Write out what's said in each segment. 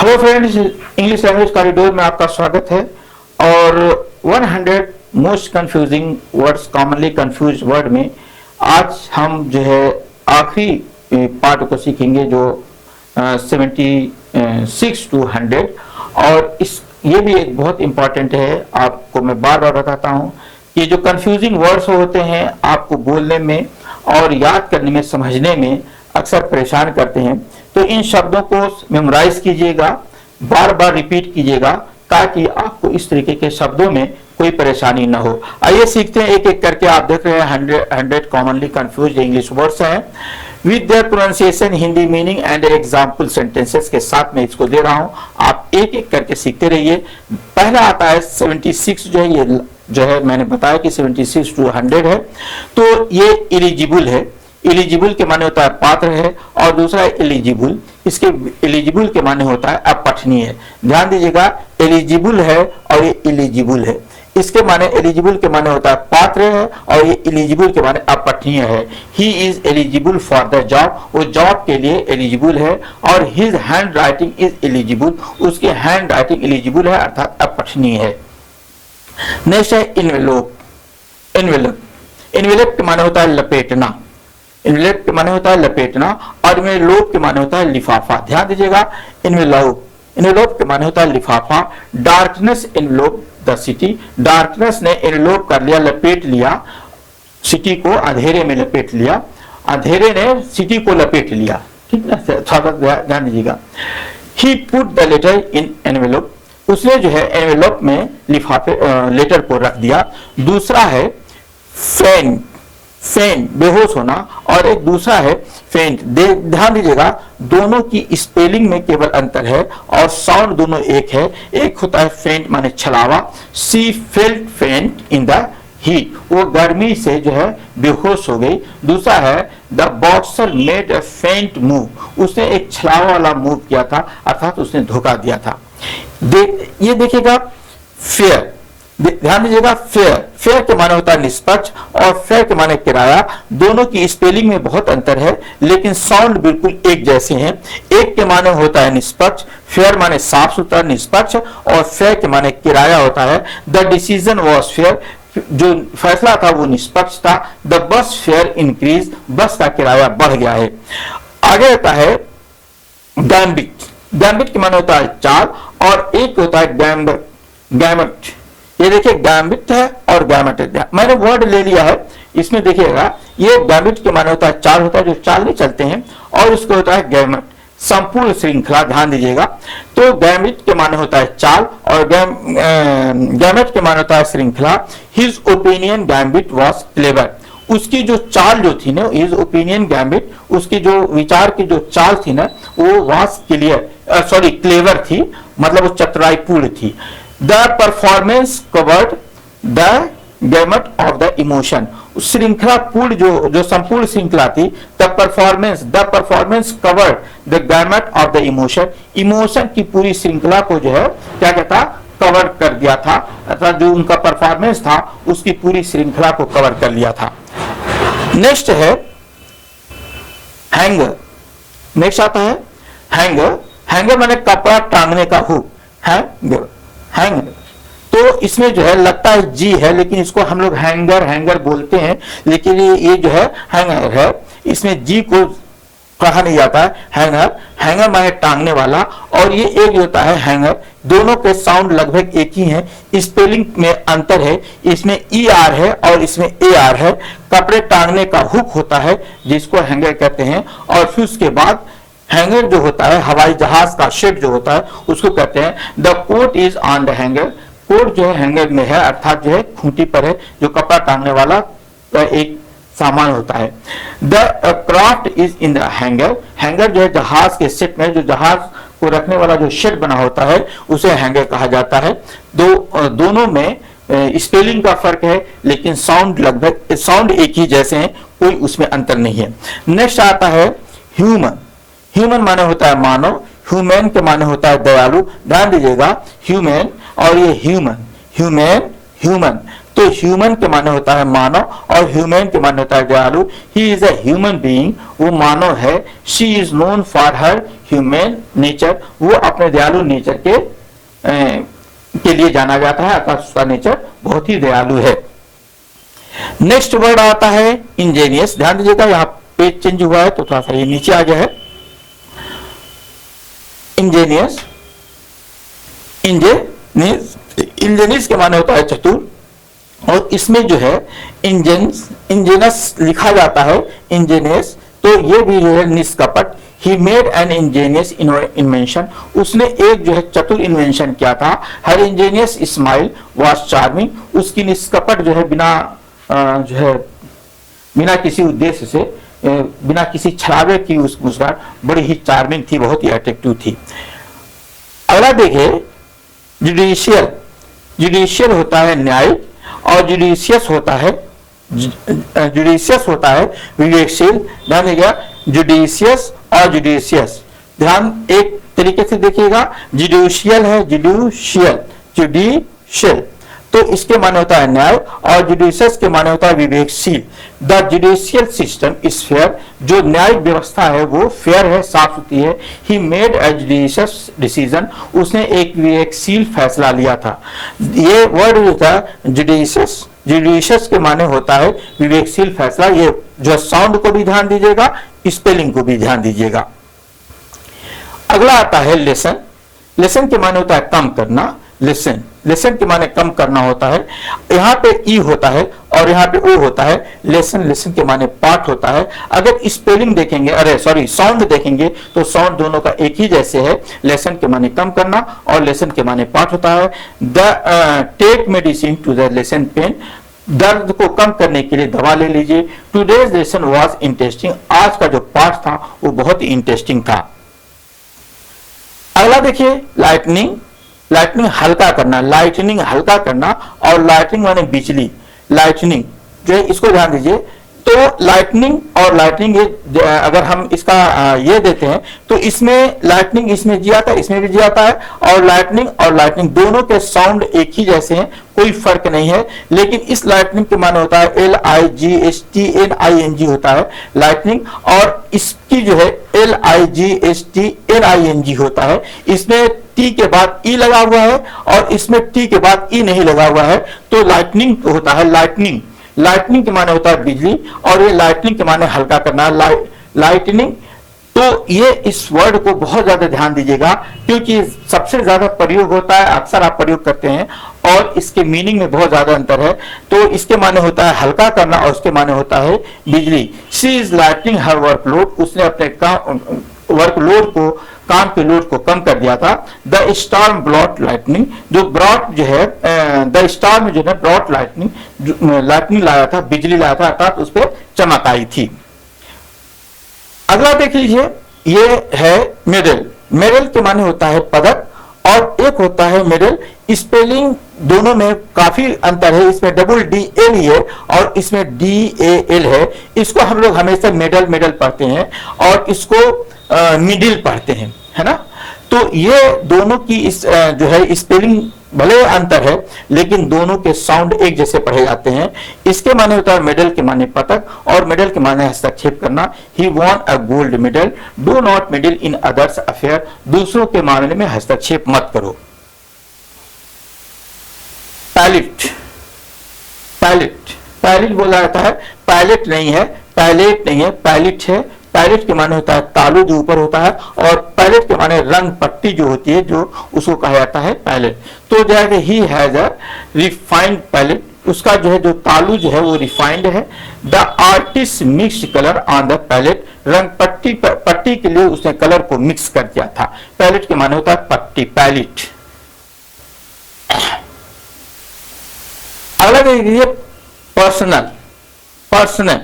Hello friends, English language corridor में आपका स्वागत है। और 100 most confusing words, commonly confuse word में आज हम जो है आखिरी पार्ट को सीखेंगे, जो 76 to 100। और ये भी एक बहुत इंपॉर्टेंट है, आपको मैं बार बार बताता हूँ कि जो कंफ्यूजिंग वर्ड्स होते हैं आपको बोलने में और याद करने में, समझने में अक्सर परेशान करते हैं। तो इन शब्दों को मेमोराइज कीजिएगा, बार बार रिपीट कीजिएगा, ताकि आपको इस तरीके के शब्दों में कोई परेशानी ना हो। आइए सीखते हैं एक एक करके। आप देख रहे हैं 100 कॉमनली कंफ्यूज इंग्लिश वर्ड्स हैं with their pronunciation, Hindi meaning and example sentences के साथ मैं इसको दे रहा हूं। आप एक एक करके सीखते रहिए। पहला आता है 76, जो है ये जो है मैंने बताया कि 76 to 100 है। तो ये एलिजिबल है। एलिजिबल के माने होता है पात्र है, और दूसरा है एलिजिबल। इसके एलिजिबल के माने होता है अपठनीय। ध्यान दीजिएगा, एलिजिबल है और ये एलिजिबल है। इसके माने एलिजिबल के माने होता है पात्र है, और ये एलिजिबल के माने अपठनीय है। He is eligible for the job, वो जॉब के लिए एलिजिबल है। और his hand writing is eligible, उसके हैंड राइटिंग एलिजिबल है अर्थात अपठनीय है। नेक्स्ट है इन्वेलोप। इन्वेलप, इन्वेलप के माने होता है लपेटना। इन्वेलप के माने होता है लपेटना, और इन्वेलोप के माने होता है लिफाफा। ध्यान दीजिएगा, इन्वेलोप, इन्वेलोप के माने होता है लिफाफा। डार्कनेस इन्वेलोप द सिटी, डार्कनेस ने इन्वेलोप कर लिया, लपेट लिया, सिटी को अंधेरे में लपेट लिया, अंधेरे ने सिटी को लपेट लिया। ठीक ना, थोड़ा ध्यान दीजिएगा। He put the letter in envelope, उसने जो है एनवेलोप में लिफाफे लेटर को रख दिया। दूसरा है फेंट, फेंट बेहोश होना, और एक दूसरा है फेंट। ध्यान दीजिएगा, दोनों की स्पेलिंग में केवल अंतर है और साउंड दोनों एक है। एक होता है फेंट माने छलावा, सी फेल्ट फेंट इन द हीट, वो गर्मी से जो है बेहोश हो गई। दूसरा है द बॉक्सर मेड अ फेंट मूव, उसने एक छलावा वाला मूव किया था, अर्थात उसने धोखा दिया था। ये देखिएगा फेयर, ध्यान दीजिएगा फेयर, फेयर के माने होता है निष्पक्ष, और फेयर के माने किराया। दोनों की स्पेलिंग में बहुत अंतर है, लेकिन साउंड बिल्कुल एक जैसे हैं। एक के माने होता है निष्पक्ष, फेयर माने साफ सुथरा निष्पक्ष, और फेयर के माने किराया होता है। द डिसीजन वॉज फेयर, जो फैसला था वो निष्पक्ष था। द बस फेयर इंक्रीज, बस का किराया बढ़ गया है। आगे आता है गैम्बिट। गैम्बिट के माने होता है चाल, और एक होता है गैमट। ये देखिए गैम्बिट है और गैमट है, मैंने वर्ड ले लिया है। इसमें देखिएगा, ये गैम्बिट के माने होता है चाल, होता है जो चाल नहीं चलते हैं, और इसको होता है गैमट, संपूर्ण श्रृंखला। ध्यान दीजिएगा, तो गैम्बिट के माने होता है चाल, और गैमट के माने होता है श्रृंखला। His opinion gambit was clever, उसकी जो चाल जो थी ना, हिज ओपिनियन गैम्बिट, उसकी जो विचार की जो चाल थी ना, वो वॉज क्लेवर थी, मतलब वो चतुराईपूर्ण थी। The performance covered the gamut of the emotion, श्रृंखला पूर्ण जो संपूर्ण श्रृंखला थी। The performance covered the gamut of the emotion, emotion की पूरी श्रृंखला को जो है क्या कहता, कवर कर दिया था, अर्थात जो उनका परफॉर्मेंस था उसकी पूरी श्रृंखला को कवर कर लिया था। नेक्स्ट है हैंगर। नेक्स्ट आता है हैंगर। हैंगर माने कपड़ा टांगने का हुक, हैंगर, हैंगर। तो इसमें जो है लगता है जी है, लेकिन इसको हम लोग हैंगर हैंगर बोलते हैं, लेकिन ये जो है हैंगर है, इसमें जी को कहा नहीं जाता है। हैंगर, हैंगर माने टांगने वाला, और ये एक होता है हैंगर। दोनों के साउंड लगभग एक ही हैं, स्पेलिंग में अंतर है, इसमें ई आर है और इसमें ए आर है। कपड़े टांगने का हुक होता है जिसको हैंगर कहते हैं, और फिर उसके बाद हैंगर जो होता है, हवाई जहाज का शेड जो होता है, उसको कहते हैं the coat is on the hanger. Coat जो है हैंगर में है, अर्थात जो है खूंटी पर है, जो कपड़ा टांगने वाला एक सामान होता है। The craft is in the hanger, hanger जो है जहाज के सेट में, जो जहाज को रखने वाला जो शेड बना होता है, उसे हैंगर कहा जाता है। दोनों में स्पेलिंग का फर्क है, लेकिन साउंड एक ही जैसे हैं, कोई उसमें अंतर नहीं है। नेक्स्ट आता है ह्यूमन। ह्यूमन माने होता है मानव, ह्यूमन के माने होता है दयालु। ध्यान दीजिएगा, ह्यूमन और ये ह्यूमन, ह्यूमन, ह्यूमन तो ह्यूमन के माने होता है मानव और ह्यूमन के माने होता है दयालु। He is a human being, वो मानव है। She is known for her human nature, वो अपने दयालु नेचर के लिए जाना जाता है, अर्थात उसका नेचर बहुत ही दयालु है। नेक्स्ट वर्ड आता है इंजीनियस। ध्यान दीजिएगा, यहाँ पेज चेंज हुआ है तो थोड़ा सा ये नीचे आ गया है। इंजीनियस, इंजीनियस के माने होता है चतुर, और इसमें जो है इंजीनियस लिखा जाता है इंजीनियस, तो ये भी जो है निष्कपट। He made an ingenious invention, उसने एक जो है चतुर इन्वेंशन किया था। हर इंजीनियस स्माइल वाज चार्मिंग, उसकी निष्कपट जो है बिना किसी उद्देश्य से, बिना किसी छलावे की उस मुस्कान बड़ी ही चार्मिंग थी, बहुत ही अट्रैक्टिव थी। अगला देखिए जुडिशियल। जुडिशियल होता है न्यायिक, और जुडिशियस होता है विवेकशील। ध्यान दीजिएगा, जुडिशियस और जुडिशियस, ध्यान एक तरीके से देखिएगा। जुडिशियल है जुडिशियल, तो इसके माने होता है न्याय, और जुडिशियस के माने होता है विवेकशील। The judicial system is fair, जो न्यायिक व्यवस्था है वो फेयर है, साफ सुथरी है। He made a judicious decision, उसने एक विवेकशील फैसला लिया था। ये वर्ड जो था जुडिशियस के माने होता है विवेकशील फैसला। ये जो साउंड को भी ध्यान दीजिएगा, स्पेलिंग को भी ध्यान दीजिएगा। अगला आता है लेसन। लेसन के माने होता है कम करना। लेसन के माने कम करना होता है। यहाँ पे ई होता है और यहाँ पे ओ होता है। लेसन के माने पाठ होता है। अगर स्पेलिंग देखेंगे, साउंड देखेंगे तो साउंड दोनों का एक ही जैसे है। लेसन के माने कम करना और लेसन के माने पाठ होता है। Take medicine to the lessen pain, दर्द को कम करने के लिए दवा ले लीजिए। टुडेज लेसन वाज इंटरेस्टिंग, आज का जो पाठ था वो बहुत ही इंटरेस्टिंग था। अगला देखिए लाइटनिंग हल्का करना, लाइटनिंग हल्का करना, और लाइटनिंग माने बिजली। लाइटनिंग जो है इसको ध्यान दीजिए, तो लाइटनिंग और लाइटनिंग ये अगर हम इसका ये देते हैं तो इसमें लाइटनिंग इसमें जी आता है, इसमें भी जी आता है, और लाइटनिंग दोनों के साउंड एक ही जैसे हैं, कोई फर्क नहीं है। लेकिन इस लाइटनिंग के माने होता है LIGHTNING होता है लाइटनिंग, और इसकी जो है LIGHTNING होता है। इसमें टी के बाद ई लगा हुआ है और इसमें टी के बाद ई नहीं लगा हुआ है, तो लाइटनिंग होता है लाइटनिंग के माने होता है बिजली, और ये लाइटनिंग के माने हल्का करना, लाइटनिंग। तो ये इस वर्ड को बहुत ज्यादा ध्यान दीजिएगा, क्योंकि सबसे ज्यादा प्रयोग होता है, अक्सर आप प्रयोग करते हैं, और इसके मीनिंग में बहुत ज्यादा अंतर है। तो इसके माने होता है हल्का करना और उसके माने होता है बिजली। She is lightning her workload, उसने अपने वर्कलोड को, काम के लोड को कम कर दिया था। द स्टार्म ब्रॉट लाइटनिंग, जो ब्रॉट जो है द स्टार में जो है ब्रॉट लाइटनिंग लाया था, बिजली लाया था, अर्थात उस पर चमक आई थी। अगला देख लीजिए, ये है मेडल के माने होता है पदक, और एक होता है मेडल। स्पेलिंग दोनों में काफी अंतर है, इसमें DL है और इसमें DAL है। इसको हम लोग हमेशा मेडल पढ़ते हैं और इसको मिडिल पढ़ते हैं, है ना। तो ये दोनों की जो है स्पेलिंग भले अंतर है, लेकिन दोनों के साउंड एक जैसे पढ़े जाते हैं। इसके माने होता है मेडल के माने पदक, और मेडल के माने हस्तक्षेप करना। He won a gold medal, do not meddle in others affair, दूसरों के मामले में हस्तक्षेप मत करो। पैलेट बोला जाता है, पैलेट नहीं है, पैलेट है। पैलेट के माने होता है तालू जो ऊपर होता है, और पैलेट के माने रंग पट्टी जो होती है, जो उसको कहा जाता है पैलेट। तो जो है he has a refined palette, उसका जो है जो तालू जो है वो रिफाइंड है। The artist mix colour on the palette, रंग पट्टी के लिए उसने कलर को मिक्स कर दिया था। पैलेट के माने होता है पट्टी, पैलेट। अगला देखिए पर्सनल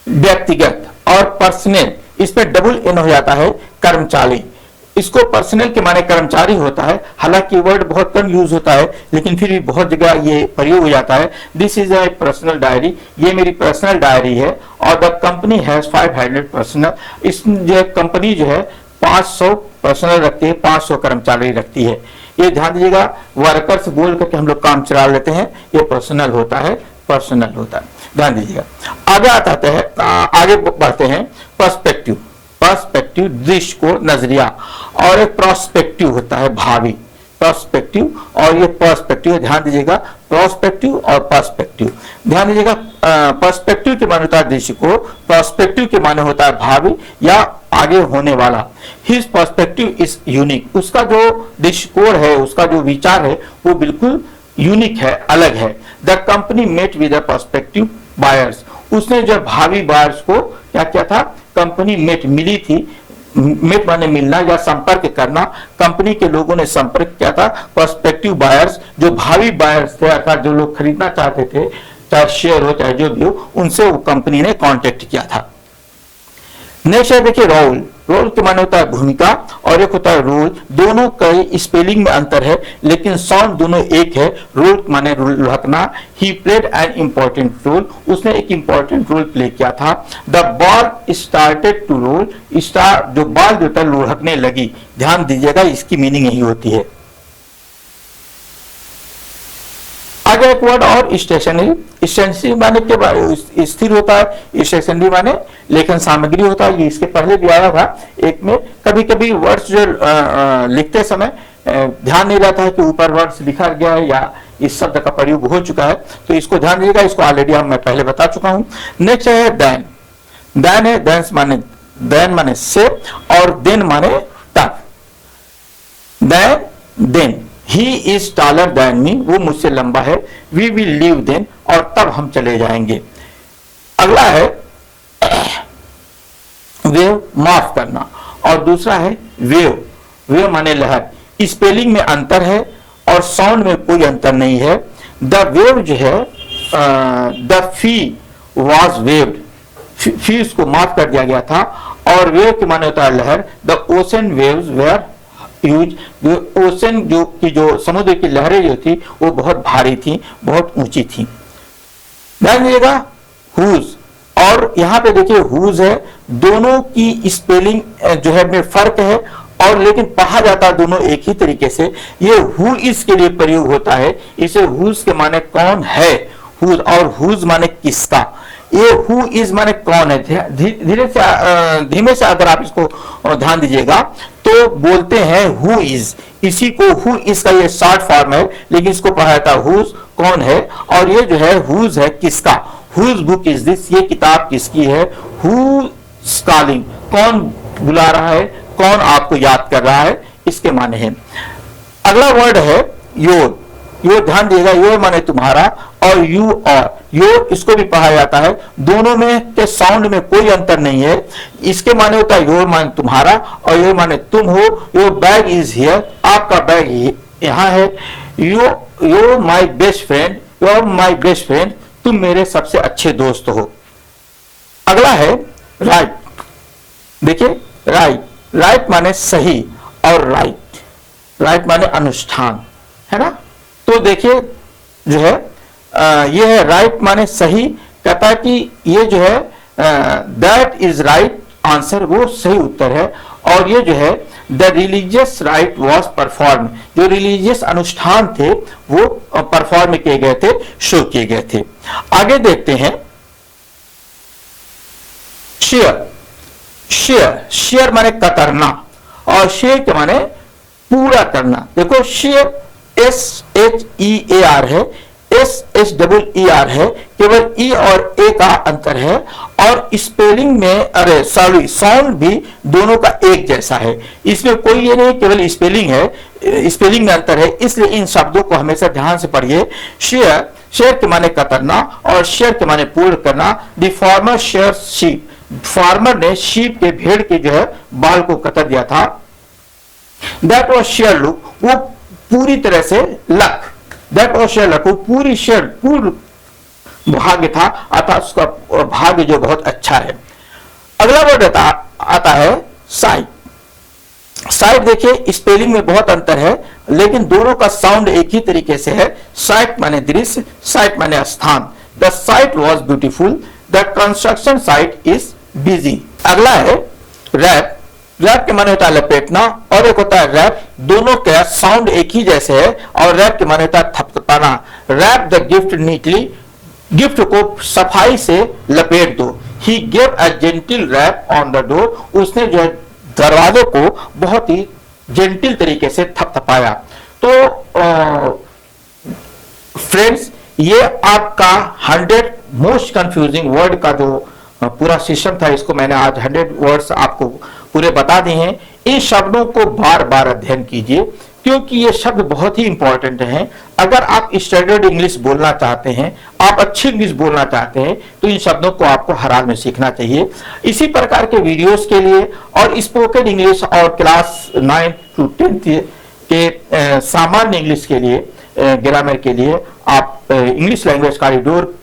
व्यक्तिगत, और पर्सनल इसमें डबल एन हो जाता है, कर्मचारी। इसको पर्सनल के माने कर्मचारी होता है, हालांकि वर्ड बहुत कम यूज होता है, लेकिन फिर भी बहुत जगह ये प्रयोग हो जाता है। This is a personal diary, ये मेरी पर्सनल डायरी है। और द कंपनी हैज 500 पर्सनल, इस जो कंपनी जो है 500 पर्सनल रखती है, 500 कर्मचारी रखती है। ये ध्यान दीजिएगा, वर्कर्स बोल करके हम लोग काम चला लेते हैं, ये पर्सनल होता है, पर्सनल होता है, ध्यान दीजिएगा। आगे आते हैं, आगे बढ़ते हैं। पर्सपेक्टिव, पर्सपेक्टिव दृष्टि को, नजरिया, और एक प्रोस्पेक्टिव होता है, भावी। पर्सपेक्टिव और ये पर्सपेक्टिव, ध्यान दीजिएगा, प्रोस्पेक्टिव और पर्सपेक्टिव, ध्यान दीजिएगा। पर्सपेक्टिव के माने होता है दृष्टि को, प्रोस्पेक्टिव के माने होता है भावी या आगे होने वाला। हिज पर्सपेक्टिव इज यूनिक, उसका जो दृष्टिकोण है, उसका जो विचार है वो बिल्कुल यूनिक है, अलग है। The company met with the perspective buyers, उसने जो भावी बायर्स को क्या किया था, कंपनी मेट, मिली थी, मेट माने मिलना या संपर्क करना, कंपनी के लोगों ने संपर्क किया था पर्सपेक्टिव बायर्स, जो भावी बायर्स थे, अर्थात जो लोग खरीदना चाहते थे, चाहे शेयर हो चाहे जो भी हो, उनसे वो कंपनी ने कांटेक्ट किया था। नेक्स्ट है देखिए रोल, रोल के माने होता है भूमिका और एक होता है रोल, दोनों का स्पेलिंग में अंतर है लेकिन साउंड दोनों एक है। रोल माने लुढ़कना। He played an important role, उसने एक इंपॉर्टेंट रोल प्ले किया था। The ball started to roll, स्टार जो बॉल जो है लुढ़कने लगी, ध्यान दीजिएगा इसकी मीनिंग यही होती है। आगे एक वर्ड और स्टेशनरी, स्टेशनरी माने के स्थिर होता है, स्टेशनरी माने लेखन सामग्री होता है। ये इसके पहले भी आया था एक में। कभी कभी वर्ड्स जो लिखते समय ध्यान नहीं रहता है कि ऊपर वर्ड्स लिखा गया है या इस शब्द का प्रयोग हो चुका है, तो इसको ध्यान दीजिएगा, इसको ऑलरेडी मैं पहले बता चुका हूं। नेक्स्ट है देन, देन है, देन माने से और देन माने तब। Then he is taller than me, वो मुझसे लंबा है। वी विल लीव देन, और तब हम चले जाएंगे। अगला है वेव, माफ करना, और दूसरा है वेव, वेव माने लहर। स्पेलिंग में अंतर है और साउंड में कोई अंतर नहीं है। द वेव जो है, द फी वॉज वेव्ड, फी उसको माफ कर दिया गया था। और वेव के माने होता है लहर। The ocean waves were huge, जो ओशन जो समुद्र की लहरें जो थी वो बहुत भारी थी, बहुत ऊंची थी। ध्यान दीजिएगा हुज, और यहां पे देखिए हुज है, दोनों की स्पेलिंग जो है में फर्क है और लेकिन पढ़ा जाता है दोनों एक ही तरीके से। ये हु इज के लिए प्रयोग होता है, इसे हुज के माने कौन है, हुज, और हुज माने किसका। ये हु इज माने कौन है। धीमे से अगर आप इसको ध्यान दीजिएगा तो बोलते हैं हु इज, इसी को हु इज का ये शॉर्ट फॉर्म है, लेकिन इसको पढ़ा जाता है हुज, कौन है। और ये जो है हुज है किसका, हुज बुक इज दिस, ये किताब किसकी है। हु कॉलिंग, कौन बुला रहा है, कौन आपको याद कर रहा है, इसके माने हैं। अगला वर्ड है योर, योर ध्यान दिएगा, योर माने तुम्हारा और यू और योर, इसको भी पढ़ा जाता है। दोनों में के साउंड में कोई अंतर नहीं है। इसके माने होता है योर माने तुम्हारा और योर माने तुम हो। योर बैग इज हियर, आपका बैग यहाँ है। Your my best friend, your my best friend, तुम मेरे सबसे अच्छे दोस्त हो। अगला है राइट, देखिए राइट, राइट माने सही और राइट, राइट माने अनुष्ठान, है ना। तो देखिए जो है ये है राइट माने सही, कहता है कि ये जो है दैट इज राइट आंसर, वो सही उत्तर है। और ये जो है the religious right was perform, जो रिलीजियस अनुष्ठान थे वो परफॉर्म किए गए थे, शो किए गए थे। आगे देखते हैं शेयर, शेयर, शेयर माने कतरना और शेयर के माने पूरा करना। देखो शेयर SHEAR है, SHEER है, केवल ई और ए का अंतर है। और स्पेलिंग में अरे सॉरी साउंड भी दोनों का एक जैसा है, इसमें कोई ये नहीं, केवल स्पेलिंग है, स्पेलिंग में अंतर है, इसलिए इन शब्दों को हमेशा ध्यान से पढ़िए। शेयर, शेयर के माने कतरना और शेयर के माने पूर्ण करना। The farmer share sheep, farmer ने शीप के, भेड़ के जो है बाल को कतर दिया था। दैट वॉज शेयर लुक, वो पूरी तरह से luck, that was share luck, वो पूरी शेयर पूर्ण भाग्य था, अर्थात उसका भाग्य जो बहुत अच्छा है। अगला वर्ड आता है साइट, साइट देखिए स्पेलिंग में बहुत अंतर है लेकिन दोनों का साउंड एक ही तरीके से है। साइट माने दृश्य, साइट माने स्थान। The site was beautiful, the construction site is busy. अगला है रैप, रैप के माने होता है लपेटना और एक होता है रैप, दोनों का साउंड एक ही जैसे है। और रैप के माने होता है थपथपाना। Wrap the gift neatly, gift को सफाई से लपेट दो। He gave a gentle rap on the door, उसने जो है दरवाजे को बहुत ही जेंटिल तरीके से थपथपाया। तो फ्रेंड्स, ये आपका 100 मोस्ट कंफ्यूजिंग वर्ड का जो पूरा सेशन था, इसको मैंने आज 100 वर्ड्स आपको पूरे बता दिए हैं। इन शब्दों को बार बार अध्ययन कीजिए क्योंकि ये शब्द बहुत ही इंपॉर्टेंट हैं। अगर आप स्टैंडर्ड इंग्लिश बोलना चाहते हैं, आप अच्छी इंग्लिश बोलना चाहते हैं, तो इन शब्दों को आपको हर हाल में सीखना चाहिए। इसी प्रकार के वीडियोस के लिए और स्पोकन इंग्लिश और क्लास 9 to 10 के सामान्य इंग्लिश के लिए, ग्रामर के लिए आप इंग्लिश लैंग्वेज कॉरिडोर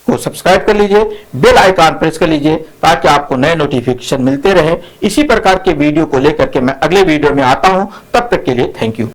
को सब्सक्राइब कर लीजिए, बेल आइकन प्रेस कर लीजिए ताकि आपको नए नोटिफिकेशन मिलते रहे। इसी प्रकार के वीडियो को लेकर के मैं अगले वीडियो में आता हूं। तब तक के लिए थैंक यू।